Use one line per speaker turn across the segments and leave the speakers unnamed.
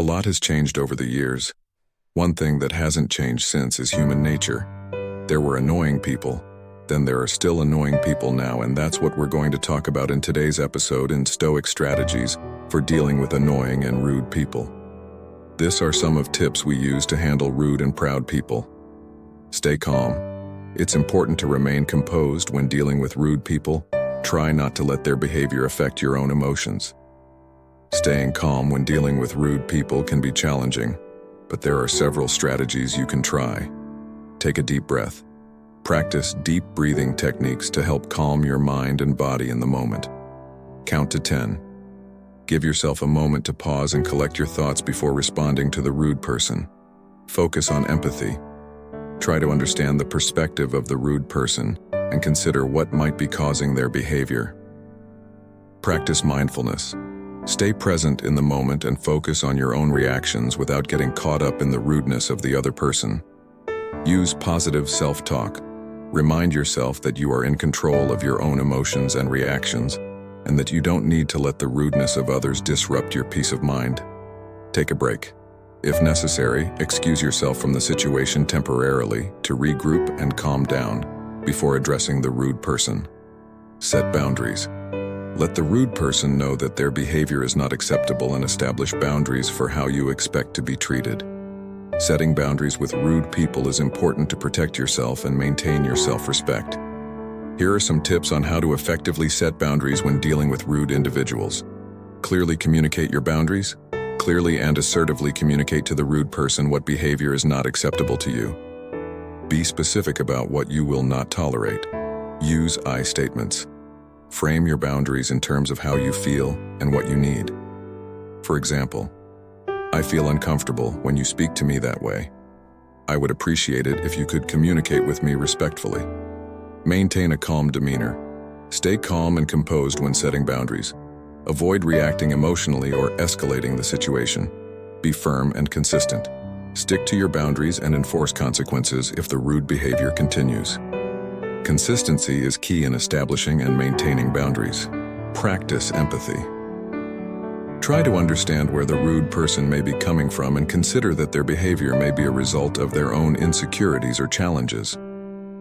A lot has changed over the years. One thing that hasn't changed since is human nature. There were annoying people, then there are still annoying people now, and that's what we're going to talk about in today's episode in Stoic Strategies for Dealing with Annoying and Rude People. This are some of tips we use to handle rude and proud people. Stay calm. It's important to remain composed when dealing with rude people. Try not to let their behavior affect your own emotions. Staying calm when dealing with rude people can be challenging, but there are several strategies you can try. Take a deep breath. Practice deep breathing techniques to help calm your mind and body in the moment. Count to 10. Give yourself a moment to pause and collect your thoughts before responding to the rude person. Focus on empathy. Try to understand the perspective of the rude person and consider what might be causing their behavior. Practice mindfulness. Stay present in the moment and focus on your own reactions without getting caught up in the rudeness of the other person. Use positive self-talk. Remind yourself that you are in control of your own emotions and reactions, and that you don't need to let the rudeness of others disrupt your peace of mind. Take a break. If necessary, excuse yourself from the situation temporarily to regroup and calm down before addressing the rude person. Set boundaries. Let the rude person know that their behavior is not acceptable and establish boundaries for how you expect to be treated. Setting boundaries with rude people is important to protect yourself and maintain your self-respect. Here are some tips on how to effectively set boundaries when dealing with rude individuals. Clearly communicate your boundaries. Clearly and assertively communicate to the rude person what behavior is not acceptable to you. Be specific about what you will not tolerate. Use I statements. Frame your boundaries in terms of how you feel and what you need. For example, I feel uncomfortable when you speak to me that way. I would appreciate it if you could communicate with me respectfully. Maintain a calm demeanor. Stay calm and composed when setting boundaries. Avoid reacting emotionally or escalating the situation. Be firm and consistent. Stick to your boundaries and enforce consequences if the rude behavior continues. Consistency is key in establishing and maintaining boundaries. Practice empathy. Try to understand where the rude person may be coming from and consider that their behavior may be a result of their own insecurities or challenges.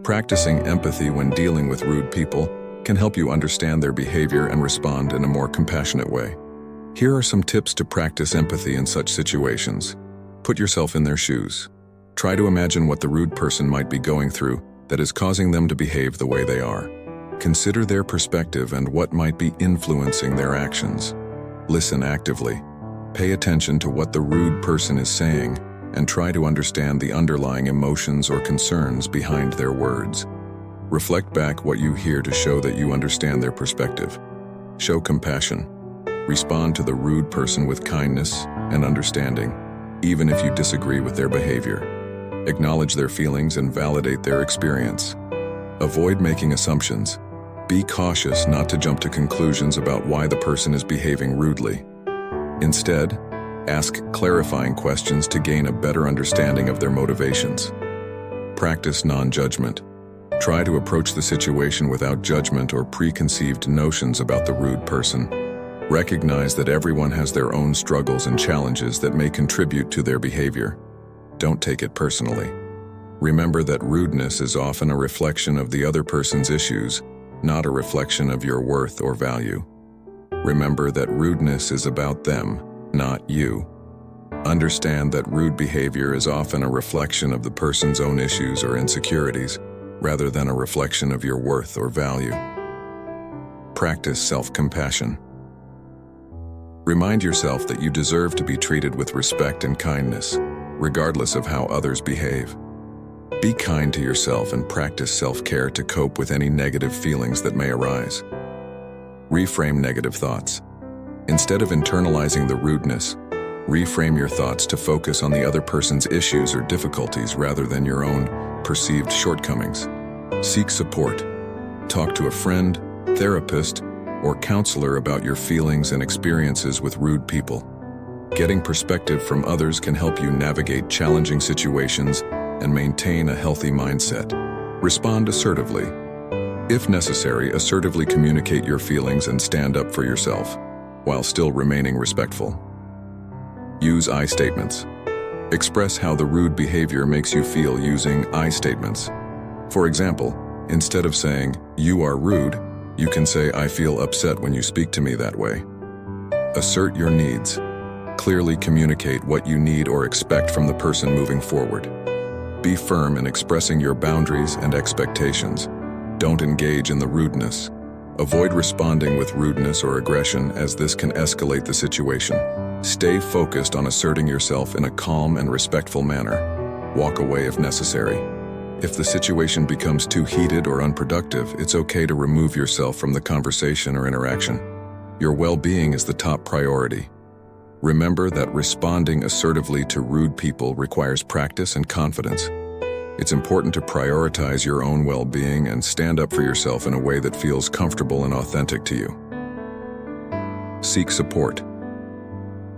Practicing empathy when dealing with rude people can help you understand their behavior and respond in a more compassionate way. Here are some tips to practice empathy in such situations. Put yourself in their shoes. Try to imagine what the rude person might be going through that is causing them to behave the way they are. Consider their perspective and what might be influencing their actions. Listen actively. Pay attention to what the rude person is saying and try to understand the underlying emotions or concerns behind their words. Reflect back what you hear to show that you understand their perspective. Show compassion. Respond to the rude person with kindness and understanding, even if you disagree with their behavior. Acknowledge their feelings and validate their experience. Avoid making assumptions. Be cautious not to jump to conclusions about why the person is behaving rudely. Instead, ask clarifying questions to gain a better understanding of their motivations. Practice non-judgment. Try to approach the situation without judgment or preconceived notions about the rude person. Recognize that everyone has their own struggles and challenges that may contribute to their behavior. Don't take it personally. Remember that rudeness is often a reflection of the other person's issues, not a reflection of your worth or value. Remember that rudeness is about them, not you. Understand that rude behavior is often a reflection of the person's own issues or insecurities, rather than a reflection of your worth or value. Practice self-compassion. Remind yourself that you deserve to be treated with respect and kindness, regardless of how others behave. Be kind to yourself and practice self-care to cope with any negative feelings that may arise. Reframe negative thoughts. Instead of internalizing the rudeness, reframe your thoughts to focus on the other person's issues or difficulties rather than your own perceived shortcomings. Seek support. Talk to a friend, therapist, or counselor about your feelings and experiences with rude people. Getting perspective from others can help you navigate challenging situations and maintain a healthy mindset. Respond assertively. If necessary, assertively communicate your feelings and stand up for yourself, while still remaining respectful. Use I statements. Express how the rude behavior makes you feel using I statements. For example, instead of saying, "You are rude," you can say, "I feel upset when you speak to me that way." Assert your needs. Clearly communicate what you need or expect from the person moving forward. Be firm in expressing your boundaries and expectations. Don't engage in the rudeness. Avoid responding with rudeness or aggression, as this can escalate the situation. Stay focused on asserting yourself in a calm and respectful manner. Walk away if necessary. If the situation becomes too heated or unproductive, it's okay to remove yourself from the conversation or interaction. Your well-being is the top priority. Remember that responding assertively to rude people requires practice and confidence. It's important to prioritize your own well-being and stand up for yourself in a way that feels comfortable and authentic to you. Seek support.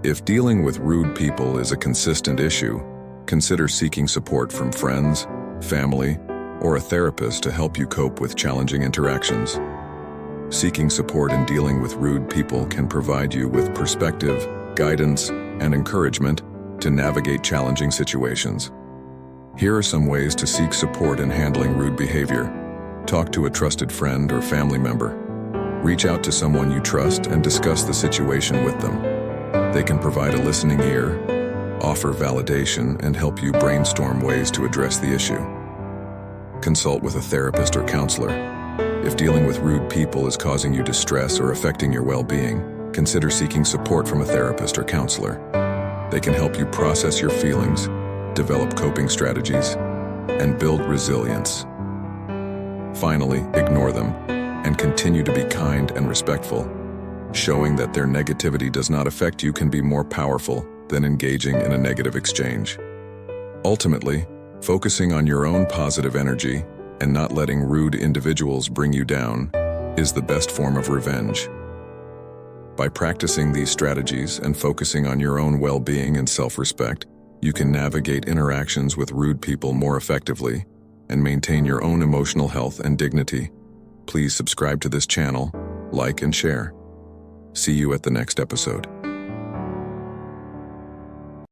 If dealing with rude people is a consistent issue, consider seeking support from friends, family, or a therapist to help you cope with challenging interactions. Seeking support in dealing with rude people can provide you with perspective, guidance, and encouragement to navigate challenging situations. Here are some ways to seek support in handling rude behavior. Talk to a trusted friend or family member. Reach out to someone you trust and discuss the situation with them. They can provide a listening ear, offer validation, and help you brainstorm ways to address the issue. Consult with a therapist or counselor. If dealing with rude people is causing you distress or affecting your well-being, consider seeking support from a therapist or counselor. They can help you process your feelings, develop coping strategies, and build resilience. Finally, ignore them and continue to be kind and respectful. Showing that their negativity does not affect you can be more powerful than engaging in a negative exchange. Ultimately, focusing on your own positive energy and not letting rude individuals bring you down is the best form of revenge. By practicing these strategies and focusing on your own well-being and self-respect, you can navigate interactions with rude people more effectively and maintain your own emotional health and dignity. Please subscribe to this channel, like and share. See you at the next episode.